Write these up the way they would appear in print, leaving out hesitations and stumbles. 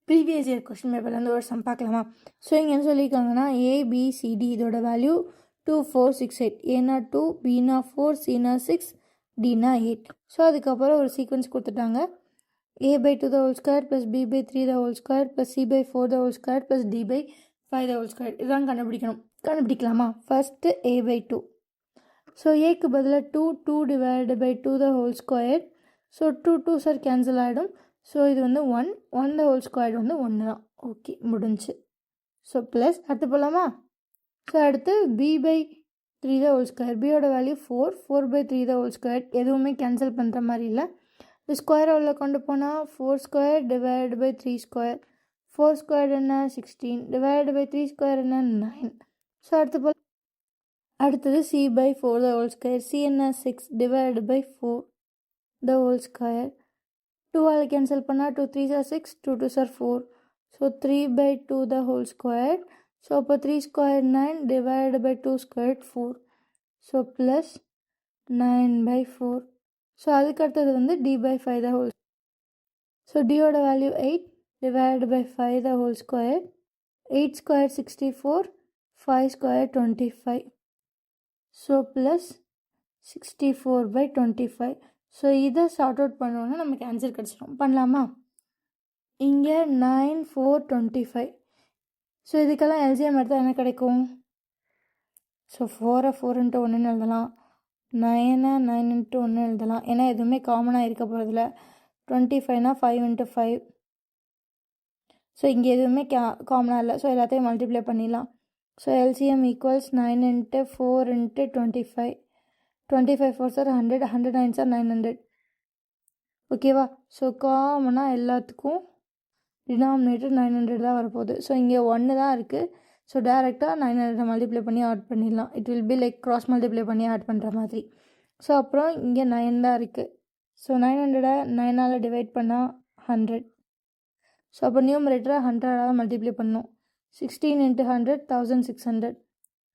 Previous year question பேப்பர்லேருந்து ஒரு some பார்க்கலாமா? So இங்கே என்ன சொல்லியிருக்காங்கன்னா ஏபிசிடி இதோட வேல்யூ 2 4 6 8, ஏனா 2, பினா 4, சினா 6, டினா 8. ஸோ அதுக்கப்புறம் ஒரு சீக்வன்ஸ் கொடுத்துட்டாங்க. a/2 the whole square plus b/3 the whole square plus c/4 the whole square plus d/5 the whole square. இதுதான் கண்டுபிடிக்கலாமா? First a/2. ஸோ ஏக்கு பதிலாக 2 divided by 2 the whole square. So 2 sir cancel ஆகிடும். So இது வந்து 1 the whole square வந்து 1 தான். Okay, முடிஞ்சு. So plus அடுத்து போகலாமா? ஸோ அடுத்து b/3 the whole square. பியோட வேல்யூ 4/3 the whole square. எதுவுமே கேன்சல் பண்ணுற மாதிரி இல்லை. இந்த ஸ்கொயரை உள்ள கொண்டு போனால் 4 square divided by 3 square. 4 square என்ன 16 divided by 3 square என்ன 9. ஸோ அடுத்தது c/4 the whole square. c என்ன 6 divided by 4 the whole square. 2 cancel பண்ணா 2 3s are 6, 2 2s are 4. So 3/2 the whole square. So அப்போ 3 square 9 divided by 2 squared 4. So plus 9/4. So அதுக்கு அடுத்தது வந்து d/5 the whole. So d ஓட value 8 divided by 5 the whole square. 8 square 64, 5 square 25. So plus 64/25. So இதை sort out பண்ணோன்னா நமக்கு answer கிடச்சிடும். பண்ணலாமா? இங்கே 9 4 25. ஸோ இதுக்கெல்லாம் எல்சிஎம் எடுத்தால் என்ன கிடைக்கும்? ஸோ 4 4 × 1 எழுதலாம், 9 9 × 1 எழுதலாம். ஏன்னா எதுவுமே காமனாக இருக்க போகிறதில்ல. 25 5 × 5. ஸோ இங்கே எதுவுமே காமனாக இல்லை. ஸோ எல்லாத்தையும் மல்டிப்ளை பண்ணிடலாம். So LCM equals 9 × 4 × 25. 25 4s are 100, 100 9s are 900. ஓகேவா? ஸோ காமனாக எல்லாத்துக்கும் டினாமினேட்டர் 900 தான் வரப்போகுது. ஸோ இங்கே 1 தான் இருக்குது. ஸோ டேரெக்டாக 900 மல்டிப்ளை பண்ணி ஆட் பண்ணிடலாம். It will be like cross multiply பண்ணி ஆட் பண்ணுற மாதிரி. ஸோ அப்புறம் இங்கே 9 தான் இருக்குது. ஸோ 900 9ஆல் டிவைட் பண்ணால் 100. ஸோ அப்போ நியூமரேட்டரை 100ஆல் மல்டிப்ளை பண்ணணும். 16 × 100 1600.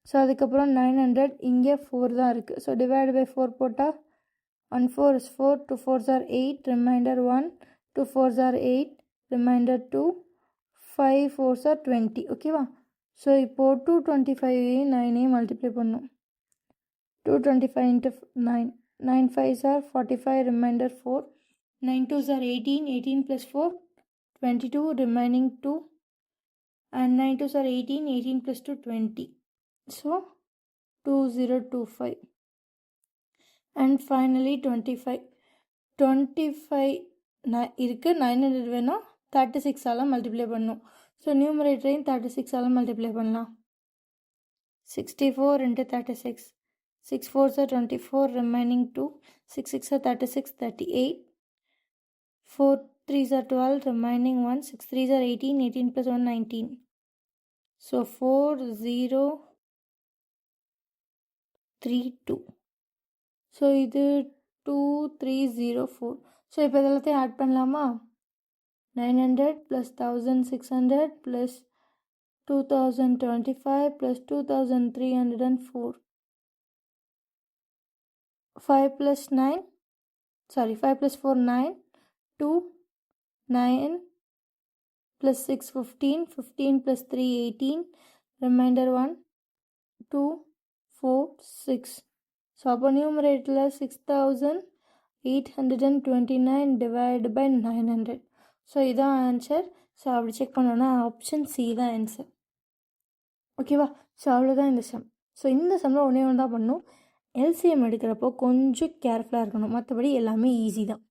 ஸோ அதுக்கப்புறம் 900 இங்கே 4 தான் இருக்குது. ஸோ டிவைட் பை 4 போட்டால் 1 4 is 4, 2 4s are 8, remainder 1, 2 4s are 8, remainder 2, 5 4s are 20. ஓகேவா? ஸோ இப்போது 225 9 மல்டிப்ளை பண்ணும். 225 × 9, 9 5s are 45, remainder 4, 9 2s are 18, 18 plus 4 22, remaining 2, and 9 2s are 18, 18 plus 2 20. So 2025. And finally 25 இருக்குது. 900 வேணும். 36ஆல் மல்டிப்ளை பண்ணணும். ஸோ நியூமரேட்டரையும் 36ஆல் மல்டிப்ளை பண்ணலாம். 64 × 36, 6 4s are 24, remaining 2, 6 6 are 36, 38, 4 3s are 12, remaining 1, 6 3s are 18, 18 plus 1 19. So 4032. So இது 2304. So இப்போ இதெல்லாத்தையும் add பண்ணலாமா? 900 + 1600 + 2025 + 2304. 5 + 4 9, 2 9 + 6 15, 15 + 3 18, remainder 1 2 4 6. So அப்போ நியூமரேட்டரில் 6829 டிவைட் பை 900. ஸோ இதான் ஆன்சர். ஸோ அப்படி செக் பண்ணோன்னா ஆப்ஷன் சி தான் ஆன்சர். ஓகேவா? ஸோ அவ்வளோதான் இந்த சம். ஸோ இந்த சம்மில் ஒன்றே ஒன்று தான் பண்ணணும். எல்சிஎம் எடுக்கிறப்போ கொஞ்சம் கேர்ஃபுல்லாக இருக்கணும். மற்றபடி எல்லாமே ஈஸி தான்.